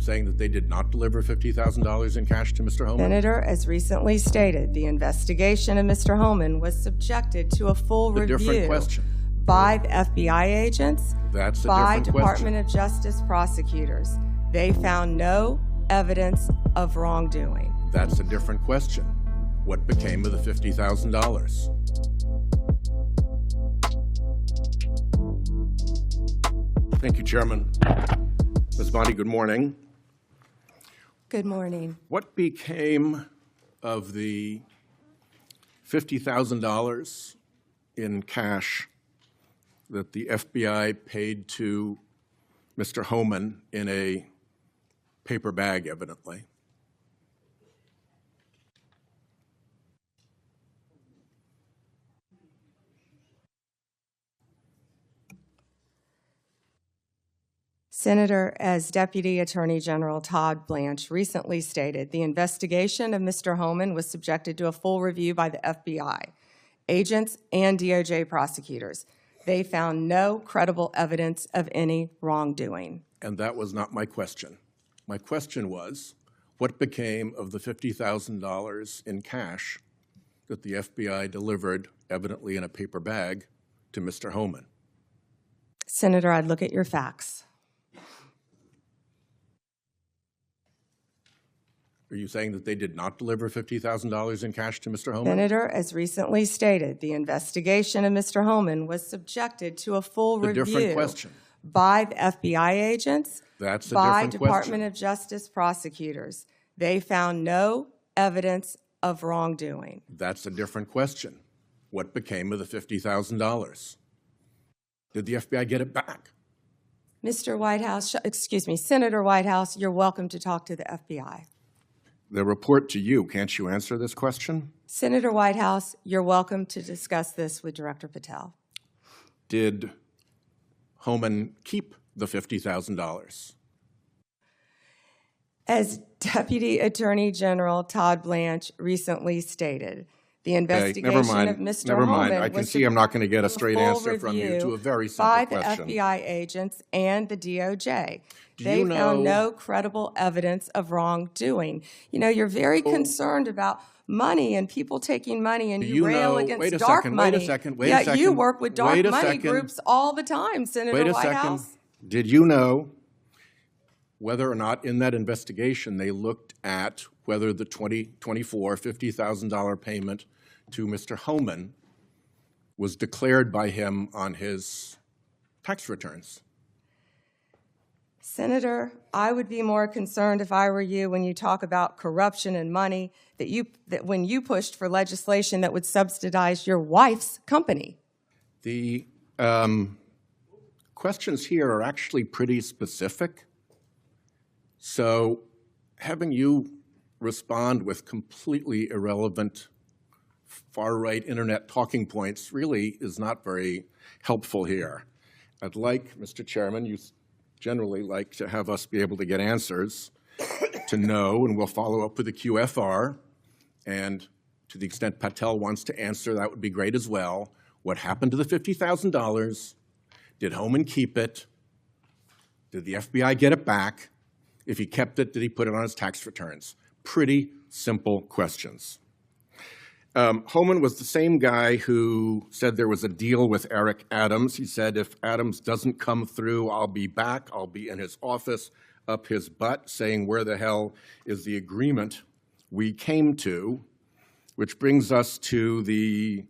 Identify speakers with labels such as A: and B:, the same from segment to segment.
A: you saying that they did not deliver $50,000 in cash to Mr. Homan?
B: Senator, as recently stated, the investigation of Mr. Homan was subjected to a full review
A: different question.
B: by the FBI agents,
A: That's a
B: by
A: different
B: Department
A: question.
B: of Justice prosecutors. They found no evidence of wrongdoing.
A: That's a different question. What became of the $50,000? Thank you, Chairman. Ms. Bondi, good morning.
B: Good morning.
A: What became of the $50,000 in cash that the FBI paid to Mr. Homan in a paper bag, evidently?
B: Senator, as Deputy Attorney General Todd Blanche recently stated, the investigation of Mr. Homan was subjected to a full review by the FBI, agents, and DOJ prosecutors. They found no credible evidence of any wrongdoing.
A: And that was not my question. My question was, what became of the $50,000 in cash that the FBI delivered, evidently in a paper bag, to Mr. Homan?
B: Senator, I'd look at your facts.
A: Are you saying that they did not deliver $50,000 in cash to Mr. Homan?
B: Senator, as recently stated, the investigation of Mr. Homan was subjected to a full review
A: different question.
B: by the FBI agents,
A: That's a
B: by
A: different
B: Department
A: question.
B: of Justice prosecutors. They found no evidence of wrongdoing.
A: That's a different question. What became of the $50,000? Did the FBI get it back?
B: Mr. Whitehouse, excuse me, Senator Whitehouse, you're welcome to talk to the FBI.
A: The report to you, can't you answer this question?
B: Senator Whitehouse, you're welcome to discuss this with Director Patel.
A: Did Homan keep the $50,000?
B: As Deputy Attorney General Todd Blanche recently stated, the investigation of Mr.
A: Never mind.
B: Homan
A: I can
B: was
A: see I'm not going to get a
B: to
A: straight
B: full
A: answer from you to a very simple
B: by
A: question.
B: the FBI agents and the DOJ.
A: Do
B: They
A: you
B: found
A: know-
B: no credible evidence of wrongdoing. You know, you're very concerned about money and people taking money, and
A: Do
B: you
A: you
B: rail
A: know-
B: against
A: wait a
B: dark
A: second,
B: money.
A: wait a second, wait a
B: Yet you
A: second,
B: work with dark
A: wait a
B: money
A: second.
B: groups all the time, Senator
A: Wait a
B: Whitehouse.
A: second. Did you know whether or not in that investigation they looked at whether the $50,000 payment to Mr. Homan was declared by him on his tax returns?
B: Senator, I would be more concerned if I were you when you talk about corruption and money that when you pushed for legislation that would subsidize your wife's company.
A: The questions here are actually pretty specific. So having you respond with completely irrelevant far-right internet talking points really is not very helpful here. I'd like, Mr. Chairman, you generally like to have us be able to get answers to know, and we'll follow up with the QFR. And to the extent Patel wants to answer, that would be great as well. What happened to the $50,000? Did Homan keep it? Did the FBI get it back? If he kept it, did he put it on his tax returns? Pretty simple questions. Homan was the same guy who said there was a deal with Eric Adams. He said, if Adams doesn't come through, I'll be back. I'll be in his office, up his butt, saying, where the hell is the agreement we came to? Which brings us to the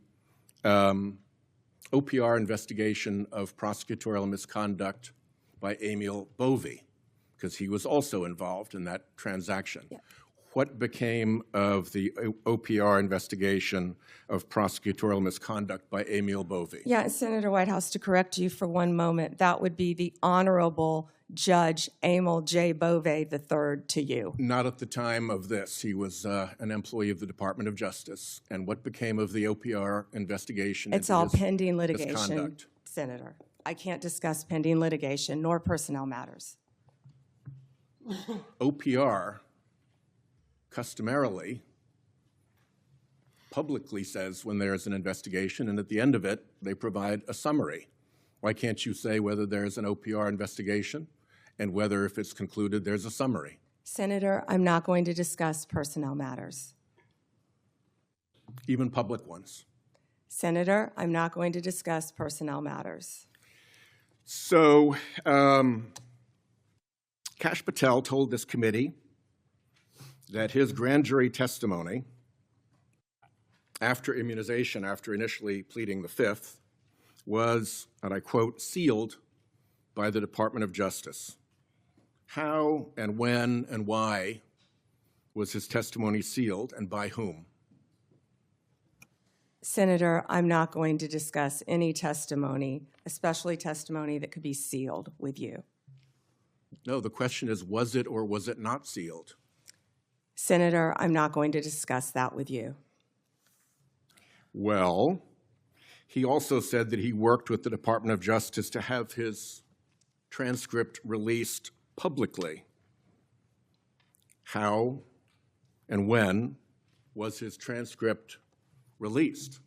A: OPR investigation of prosecutorial misconduct by Emil Bovee, because he was also involved in that transaction. Yeah. What became of the OPR investigation of prosecutorial misconduct by Emil Bovee?
B: Yeah, Senator Whitehouse, to correct you for one moment, that would be the Honorable Judge Emil J. Bovee III to you.
A: Not at the time of this. He was an employee of the Department of Justice. And what became of the OPR investigation?
B: It's all pending litigation,
A: misconduct?
B: Senator. I can't discuss pending litigation nor personnel matters.
A: OPR customarily publicly says when there's an investigation, and at the end of it, they provide a summary. Why can't you say whether there's an OPR investigation and whether, if it's concluded, there's a summary.
B: Senator, I'm not going to discuss personnel matters.
A: Even public ones.
B: Senator, I'm not going to discuss personnel matters.
A: So, Kash Patel told this committee that his grand jury testimony after immunization, after initially pleading the Fifth, was, and I quote, sealed by the Department of Justice. How and when and why was his testimony sealed, and by whom?
B: Senator, I'm not going to discuss any testimony, especially testimony that could be sealed, with you.
A: No, the question is, was it or was it not sealed?
B: Senator, I'm not going to discuss that with you.
A: Well, he also said that he worked with the Department of Justice to have his transcript released publicly. How and when was his transcript released?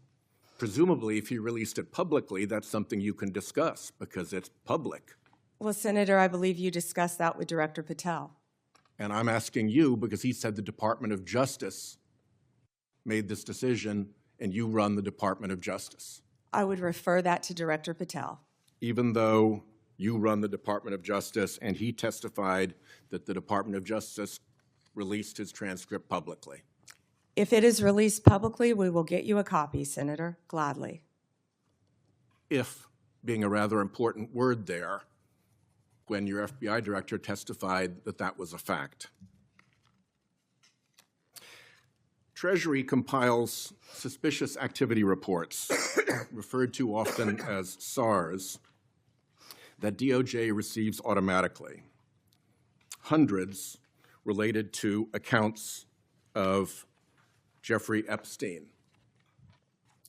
A: Presumably, if he released it publicly, that's something you can discuss because it's public.
B: Well, Senator, I believe you discussed that with Director Patel.
A: And I'm asking you because he said the Department of Justice made this decision and you run the Department of Justice.
B: I would refer that to Director Patel.
A: Even though you run the Department of Justice and he testified that the Department of Justice released his transcript publicly.
B: If it is released publicly, we will get you a copy, Senator, gladly.
A: If being a rather important word there, when your FBI director testified that that was a fact. Treasury compiles suspicious activity reports, referred to often as SARs, that DOJ receives automatically. Hundreds related to accounts of Jeffrey Epstein.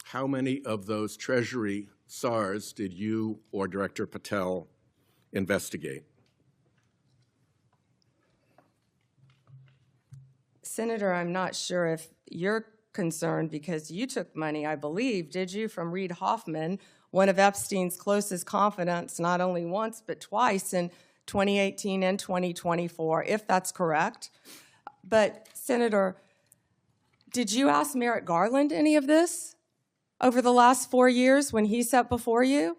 A: How many of those Treasury SARs did you or Director Patel investigate?
B: Senator, I'm not sure if you're concerned because you took money, I believe, did you, from Reid Hoffman, one of Epstein's closest confidants, not only once but twice in 2018 and 2024, if that's correct. But, Senator, did you ask Merrick Garland any of this over the last 4 years when he sat before you?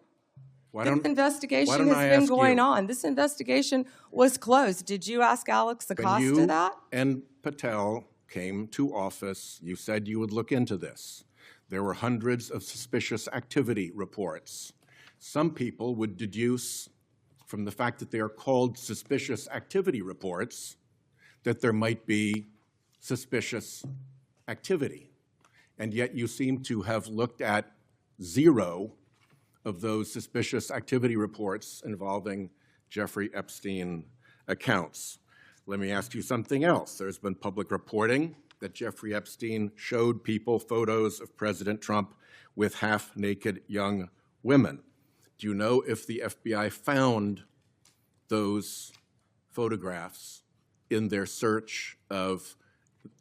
B: This investigation has been going on. This investigation was closed. Did you ask Alex Acosta that?
A: And Patel came to office, you said you would look into this. There were hundreds of suspicious activity reports. Some people would deduce from the fact that they are called suspicious activity reports that there might be suspicious activity. And yet you seem to have looked at 0 of those suspicious activity reports involving Jeffrey Epstein accounts. Let me ask you something else. There's been public reporting that Jeffrey Epstein showed people photos of President Trump with half-naked young women. Do you know if the FBI found those photographs in their search of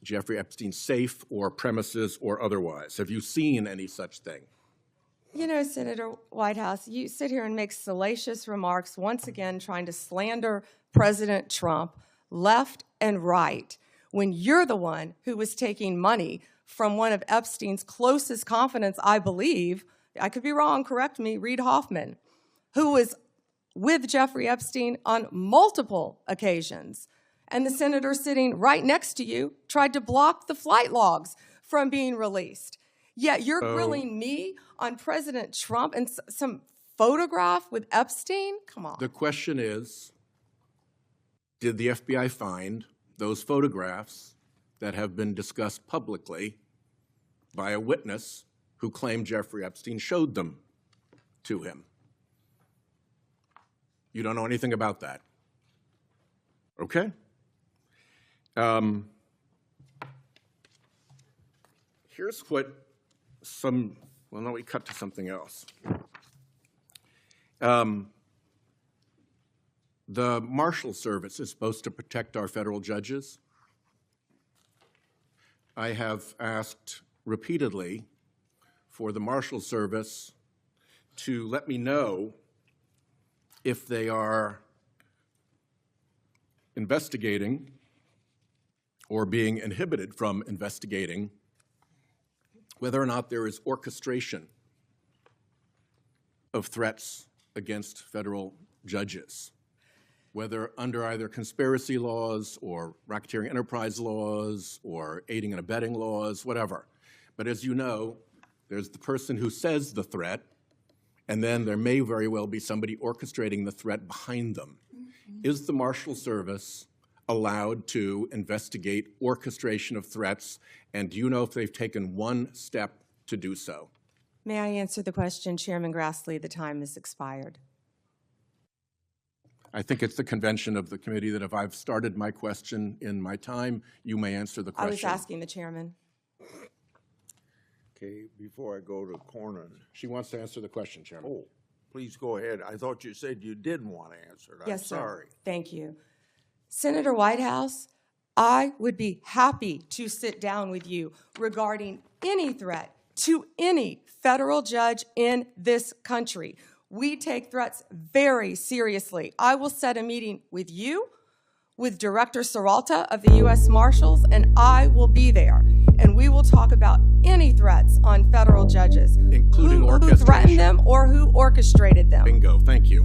A: Jeffrey Epstein's safe or premises or otherwise? Have you seen any such thing?
B: You know, Senator Whitehouse, you sit here and make salacious remarks, once again trying to slander President Trump left and right, when you're the one who was taking money from one of Epstein's closest confidants, I believe, I could be wrong, correct me, Reid Hoffman, who was with Jeffrey Epstein on multiple occasions. And the senator sitting right next to you tried to block the flight logs from being released. Yet you're grilling me on President Trump and some photograph with Epstein? Come on.
A: The question is, did the FBI find those photographs that have been discussed publicly by a witness who claimed Jeffrey Epstein showed them to him? You don't know anything about that. Okay? Here's what well, no, we cut to something else. The Marshal Service is supposed to protect our federal judges. I have asked repeatedly for the Marshal Service to let me know if they are investigating or being inhibited from investigating whether or not there is orchestration of threats against federal judges, whether under either conspiracy laws or racketeering enterprise laws or aiding and abetting laws, whatever. But as you know, there's the person who says the threat, and then there may very well be somebody orchestrating the threat behind them. Is the Marshal Service allowed to investigate orchestration of threats, and do you know if they've taken one step to do so?
B: May I answer the question, Chairman Grassley? The time has expired.
A: I think it's the convention of the committee that if I've started my question in my time, you may answer the question.
B: I was asking the chairman.
C: Okay, before I go to Cornyn.
A: She wants to answer the question, Chairman.
C: Oh, please go ahead. I thought you said you didn't want to answer it.
B: Yes,
C: I'm
B: sir.
C: sorry.
B: Thank you. Senator Whitehouse, I would be happy to sit down with you regarding any threat to any federal judge in this country. We take threats very seriously. I will set a meeting with you, with Director Serralta of the U.S. Marshals, and I will be there. And we will talk about any threats on federal judges,
A: including
B: who
A: orchestration.
B: threatened them or who orchestrated them.
A: Bingo, thank you.